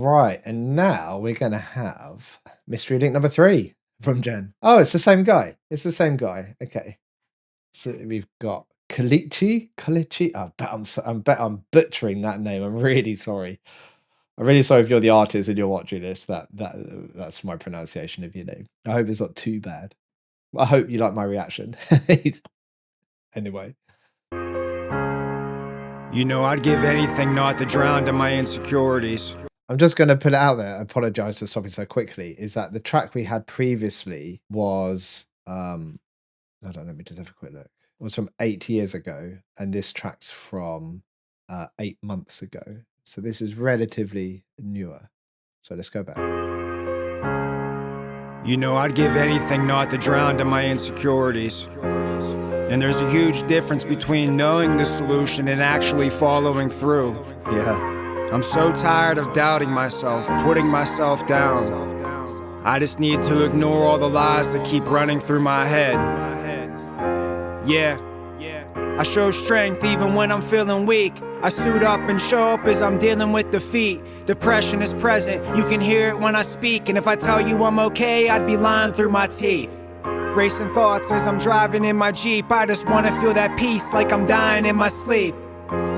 Right, and now we're gonna have mystery link number 3 from Jen. Oh, it's the same guy. It's the same guy. Okay. So we've got Colicchie? Colicchie? I bet I'm butchering that name. I'm really sorry. I'm really sorry if you're the artist and you're watching this. That's my pronunciation of your name. I hope it's not too bad. I hope you like my reaction. Anyway. You know, I'd give anything not to drown in my insecurities. I'm just going to put it out there. I apologize for stopping so quickly. Is that the track we had previously was, hold on, let me just have a quick look. It was from 8 years ago, and this track's from 8 months ago. So this is relatively newer. So let's go back. You know, I'd give anything not to drown in my insecurities. And there's a huge difference between knowing the solution and actually following through. Yeah. I'm so tired of doubting myself, putting myself down. I just need to ignore all the lies that keep running through my head. Yeah, I show strength even when I'm feeling weak. I suit up and show up as I'm dealing with defeat. Depression is present, you can hear it when I speak. And if I tell you I'm okay, I'd be lying through my teeth. Racing thoughts as I'm driving in my Jeep. I just wanna feel that peace like I'm dying in my sleep.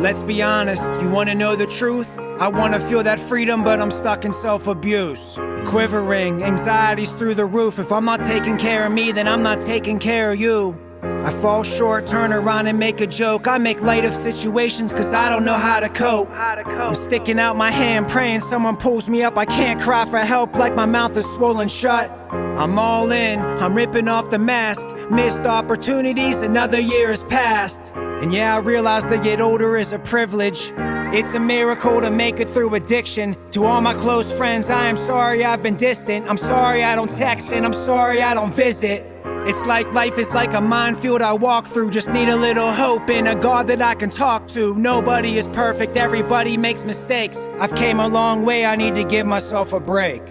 Let's be honest, you wanna know the truth? I wanna feel that freedom, but I'm stuck in self-abuse. Quivering, anxiety's through the roof. If I'm not taking care of me, then I'm not taking care of you. I fall short, turn around and make a joke. I make light of situations cause I don't know how to cope. I'm sticking out my hand, praying someone pulls me up. I can't cry for help like my mouth is swollen shut. I'm all in, I'm ripping off the mask. Missed opportunities, another year has passed. And yeah, I realize to get older is a privilege. It's a miracle to make it through addiction. To all my close friends, I am sorry I've been distant. I'm sorry I don't text and I'm sorry I don't visit. It's like life is like a minefield I walk through. Just need a little hope and a God that I can talk to. Nobody is perfect, everybody makes mistakes. I've came a long way, I need to give myself a break.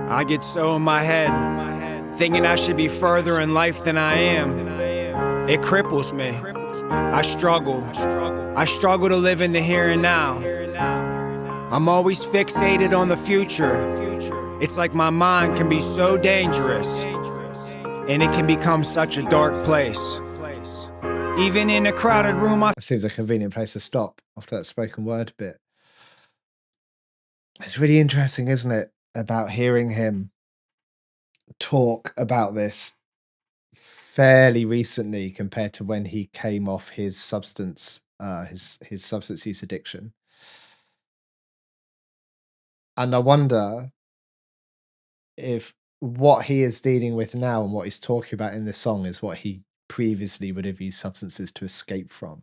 I get so in my head, thinking I should be further in life than I am. It cripples me. I struggle to live in the here and now. I'm always fixated on the future. It's like my mind can be so dangerous, and it can become such a dark place. Even in a crowded room, It seems a convenient place to stop after that spoken word bit. It's really interesting, isn't it, about hearing him talk about this fairly recently compared to when he came off his substance use addiction. And I wonder if what he is dealing with now and what he's talking about in this song is what he previously would have used substances to escape from.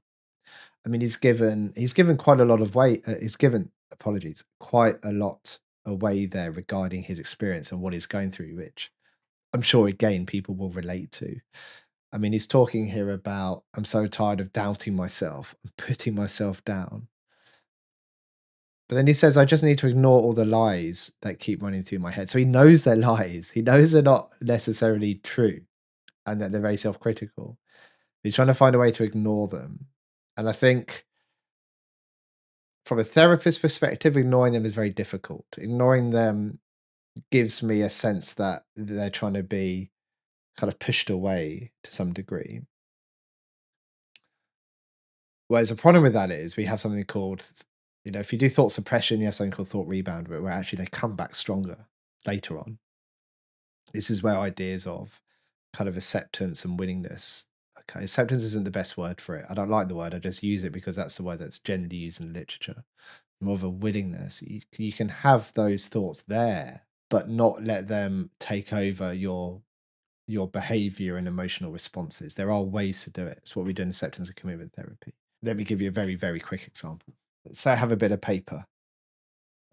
I mean, he's given quite a lot of weight. He's given apologies quite a lot away there regarding his experience and what he's going through, which I'm sure again people will relate to. I mean, he's talking here about I'm so tired of doubting myself and putting myself down. But then he says, I just need to ignore all the lies that keep running through my head. So he knows they're lies. He knows they're not necessarily true and that they're very self critical. He's trying to find a way to ignore them. And I think from a therapist perspective, ignoring them is very difficult. Ignoring them gives me a sense that they're trying to be kind of pushed away to some degree. Whereas the problem with that is we have something called, if you do thought suppression, you have something called thought rebound, where actually they come back stronger later on. This is where ideas of kind of acceptance and willingness. Okay, acceptance isn't the best word for it. I don't like the word. I just use it because that's the word that's generally used in literature. More of a willingness. You can have those thoughts there, but not let them take over your behavior and emotional responses. There are ways to do it. It's what we do in acceptance and commitment therapy. Let me give you a very, very quick example. Say I have a bit of paper.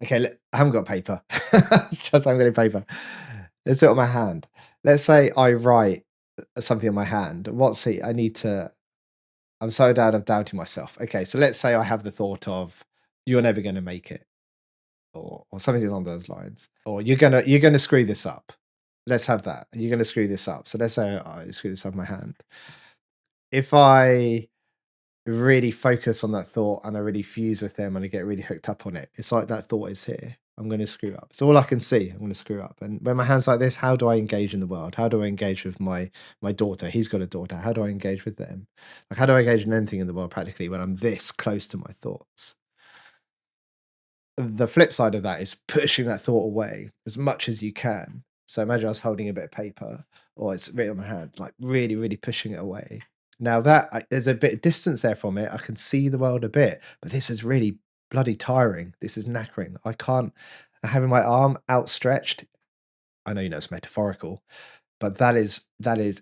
Okay, I haven't got paper. It's just I haven't got any paper. Let's do it on my hand. Let's say I write something on my hand. I'm so down of doubting myself. Okay, so let's say I have the thought of you're never going to make it, or something along those lines, or you're gonna screw this up. Let's have that. You're gonna screw this up. So let's say I screw this up in my hand. If I really focus on that thought and I really fuse with them and I get really hooked up on it, it's like that thought is here. I'm going to screw up. It's all I can see. I'm going to screw up. And when my hand's like this, how do I engage in the world? How do I engage with my daughter? He's got a daughter. How do I engage with them? Like, how do I engage in anything in the world practically when I'm this close to my thoughts? The flip side of that is pushing that thought away as much as you can. So imagine I was holding a bit of paper or it's written on my hand, like really, really pushing it away. Now there's a bit of distance there from it. I can see the world a bit, but this is really bloody tiring. This is knackering. I can't, having my arm outstretched. I know, it's metaphorical, but that is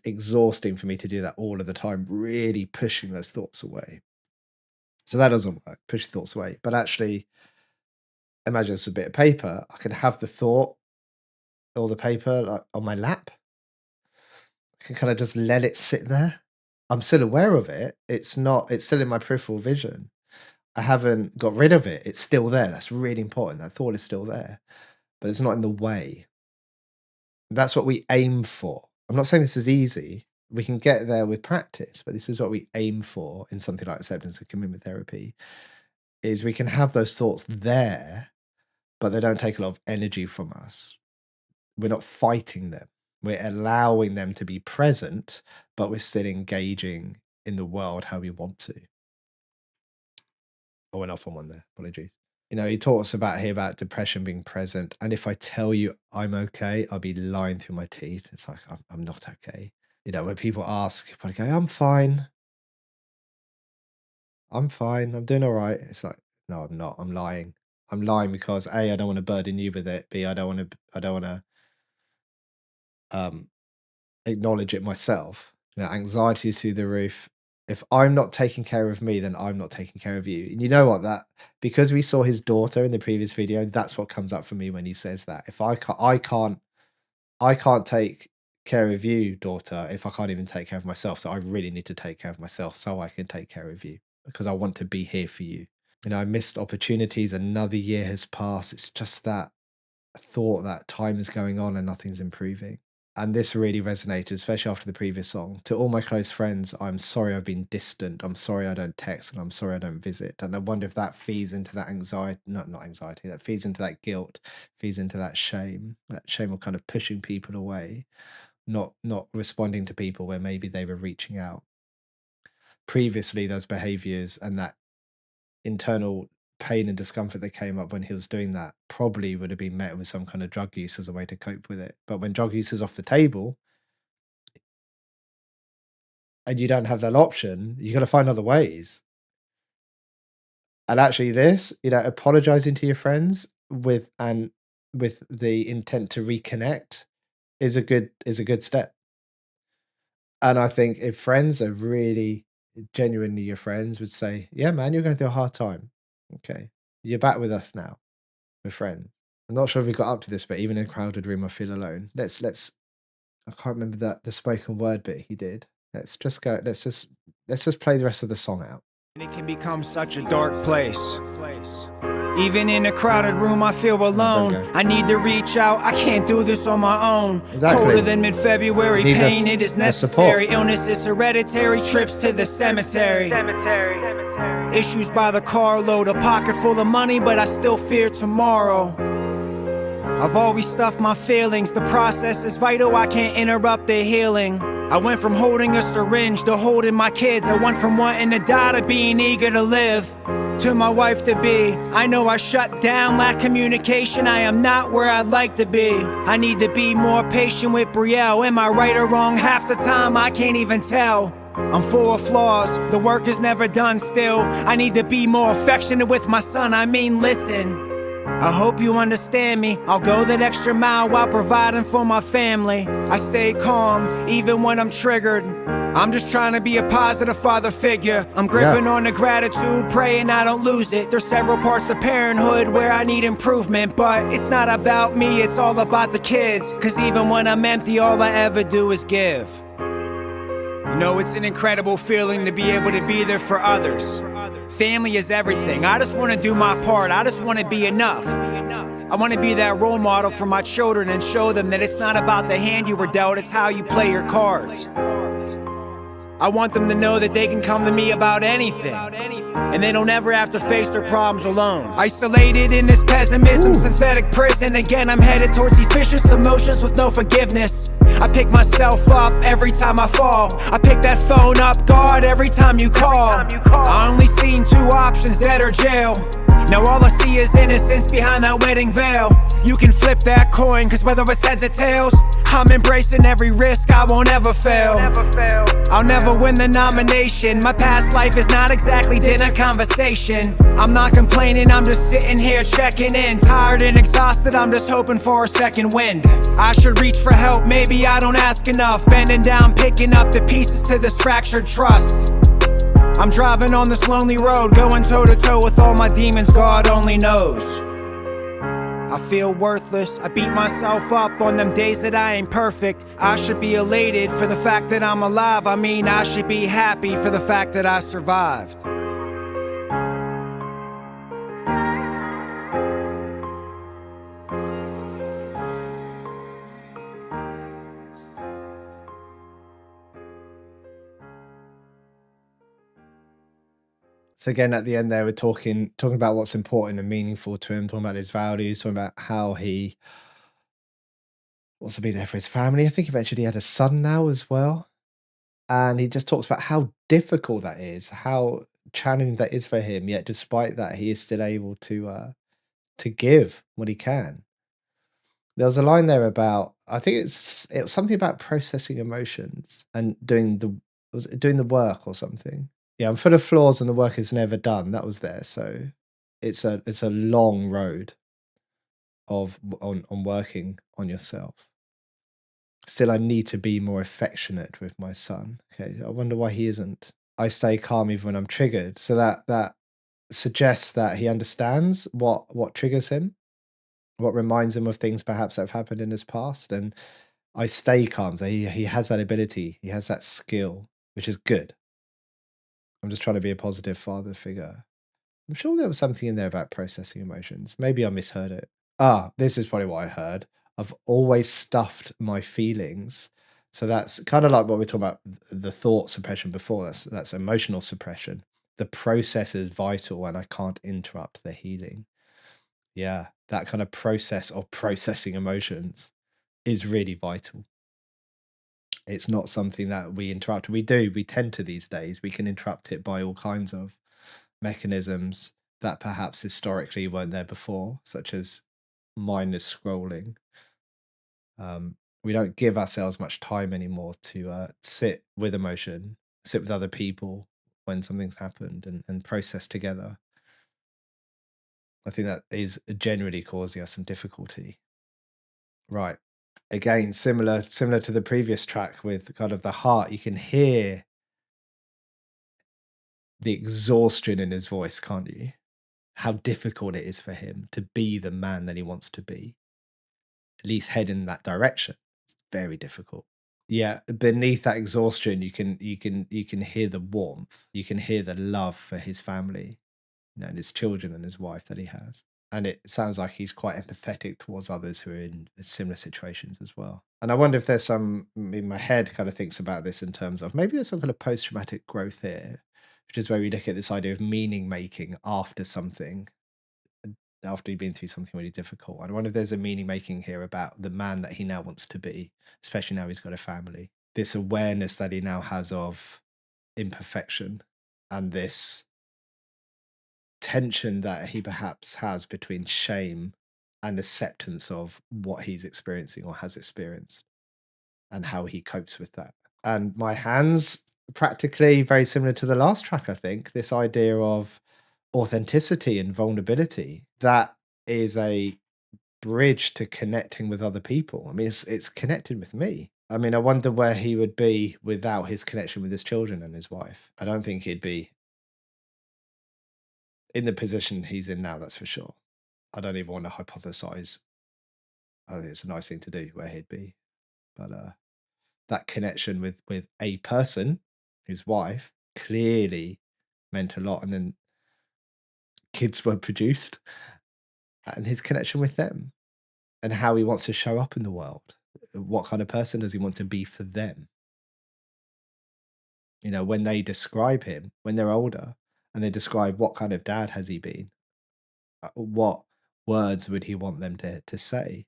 exhausting for me to do that all of the time, really pushing those thoughts away. So that doesn't work, push thoughts away. But actually, imagine it's a bit of paper. I can have the thought or the paper like on my lap. I can kind of just let it sit there. I'm still aware of it. It's still in my peripheral vision. I haven't got rid of it. It's still there. That's really important. That thought is still there, but it's not in the way. That's what we aim for. I'm not saying this is easy. We can get there with practice, but this is what we aim for in something like acceptance and commitment therapy, is we can have those thoughts there, but they don't take a lot of energy from us. We're not fighting them. We're allowing them to be present, but we're still engaging in the world how we want to. I went off on one there. Apologies. He talks about here about depression being present. And if I tell you I'm okay, I'll be lying through my teeth. It's like, I'm not okay. When people ask, I go, I'm fine. I'm fine. I'm doing all right. It's like, no, I'm not. I'm lying. I'm lying because A, I don't want to burden you with it. B, I don't want to acknowledge it myself. Anxiety is through the roof. If I'm not taking care of me, then I'm not taking care of you. And you know what? That because we saw his daughter in the previous video, that's what comes up for me when he says that. If I can't take care of you, daughter, if I can't even take care of myself. So I really need to take care of myself so I can take care of you because I want to be here for you. I missed opportunities. Another year has passed. It's just that thought that time is going on and nothing's improving. And this really resonated, especially after the previous song. To all my close friends, I'm sorry I've been distant. I'm sorry I don't text, and I'm sorry I don't visit. And I wonder if that feeds into that anxiety, not anxiety, that feeds into that guilt, feeds into that shame of kind of pushing people away, not responding to people where maybe they were reaching out. Previously, those behaviors and that internal pain and discomfort that came up when he was doing that probably would have been met with some kind of drug use as a way to cope with it. But when drug use is off the table and you don't have that option, you got to find other ways. And actually this, apologizing to your friends with the intent to reconnect is a good step. And I think if friends are really genuinely your friends would say, yeah, man, you're going through a hard time. Okay. You're back with us now. We're friends. I'm not sure if we got up to this, but even in a crowded room, I feel alone. Let's I can't remember the spoken word bit he did. Let's just play the rest of the song out. It can become such a dark place. Even in a crowded room, I feel alone. I need to reach out, I can't do this on my own. Exactly. Colder than mid-February, pain, it is necessary. Illness is hereditary, trips to the cemetery. Issues by the carload, a pocket full of money, but I still fear tomorrow. I've always stuffed my feelings, the process is vital, I can't interrupt the healing. I went from holding a syringe to holding my kids. I went from wanting to die to being eager to live. To my wife to be, I know I shut down, lack communication, I am not where I'd like to be. I need to be more patient with Brielle. Am I right or wrong? Half the time I can't even tell. I'm full of flaws, the work is never done still. I need to be more affectionate with my son, I mean listen. I hope you understand me. I'll go that extra mile while providing for my family. I stay calm, even when I'm triggered. I'm just trying to be a positive father figure. I'm gripping on the gratitude, praying I don't lose it. There's several parts of parenthood where I need improvement, but it's not about me, it's all about the kids. Cause even when I'm empty, all I ever do is give. It's an incredible feeling to be able to be there for others. Family is everything. I just want to do my part. I just want to be enough. I want to be that role model for my children and show them that it's not about the hand you were dealt, it's how you play your cards. I want them to know that they can come to me about anything, and they don't ever have to face their problems alone. Isolated in this pessimism, synthetic prison. Again, I'm headed towards these vicious emotions with no forgiveness. I pick myself up every time I fall. I pick that phone up, God, every time you call. I only seen two options, death or jail. Now all I see is innocence behind that wedding veil. You can flip that coin, cause whether it's heads or tails, I'm embracing every risk, I won't ever fail. I'll never win the nomination. My past life is not exactly dinner conversation. I'm not complaining, I'm just sitting here checking in. Tired and exhausted, I'm just hoping for a second wind. I should reach for help, maybe I don't ask enough. Bending down, picking up the pieces to this fractured trust. I'm driving on this lonely road, going toe to toe with all my demons, God only knows. I feel worthless, I beat myself up on them days that I ain't perfect. I should be elated for the fact that I'm alive. I mean, I should be happy for the fact that I survived. So again, at the end there, we're talking about what's important and meaningful to him, talking about his values, talking about how he wants to be there for his family. I think he mentioned he had a son now as well. And he just talks about how difficult that is, how challenging that is for him. Yet despite that, he is still able to give what he can. There was a line there about, I think it was something about processing emotions and was it doing the work or something? Yeah, I'm full of flaws and the work is never done. That was there. So it's a long road on working on yourself. Still, I need to be more affectionate with my son. Okay, I wonder why he isn't. I stay calm even when I'm triggered. So that suggests that he understands what triggers him, what reminds him of things perhaps that have happened in his past. And I stay calm. So he has that ability, he has that skill, which is good. I'm just trying to be a positive father figure. I'm sure there was something in there about processing emotions. Maybe I misheard it. Ah, this is probably what I heard. I've always stuffed my feelings. So that's kind of like what we talked about the thought suppression before. That's emotional suppression. The process is vital and I can't interrupt the healing. Yeah, that kind of process of processing emotions is really vital. It's not something that we interrupt. We tend to these days. We can interrupt it by all kinds of mechanisms that perhaps historically weren't there before, such as mindless scrolling. We don't give ourselves much time anymore to sit with emotion, sit with other people when something's happened and process together. I think that is generally causing us some difficulty. Right. Again, similar to the previous track with kind of the heart, you can hear the exhaustion in his voice, can't you? How difficult it is for him to be the man that he wants to be, at least head in that direction. It's very difficult. Yeah, beneath that exhaustion, you can hear the warmth. You can hear the love for his family, and his children and his wife that he has. And it sounds like he's quite empathetic towards others who are in similar situations as well. And I wonder if there's some in my head kind of thinks about this in terms of maybe there's some kind of post-traumatic growth here, which is where we look at this idea of meaning making after something, after you've been through something really difficult. And I wonder if there's a meaning making here about the man that he now wants to be, especially now he's got a family. This awareness that he now has of imperfection and this tension that he perhaps has between shame and acceptance of what he's experiencing or has experienced and how he copes with that. And my hands, practically very similar to the last track, I think, this idea of authenticity and vulnerability, that is a bridge to connecting with other people. I mean, it's connected with me. I mean, I wonder where he would be without his connection with his children and his wife. I don't think he'd be in the position he's in now, that's for sure. I don't even want to hypothesize. I think it's a nice thing to do where he'd be. But that connection with a person, his wife, clearly meant a lot. And then kids were produced and his connection with them and how he wants to show up in the world. What kind of person does he want to be for them? You know, when they describe him when they're older and they describe what kind of dad has he been, what words would he want them to say?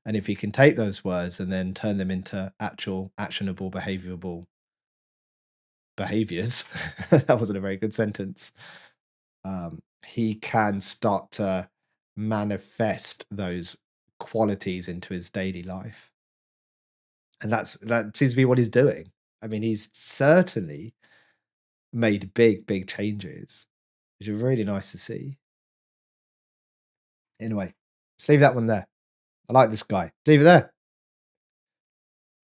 And if he can take those words and then turn them into actual actionable behaviorable behaviors, that wasn't a very good sentence. He can start to manifest those qualities into his daily life. And that seems to be what he's doing. I mean, he's certainly made big changes, which are really nice to see. Anyway, let's leave that one there. I like this guy. Leave it there.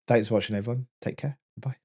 Thanks for watching, everyone. Take care. Bye.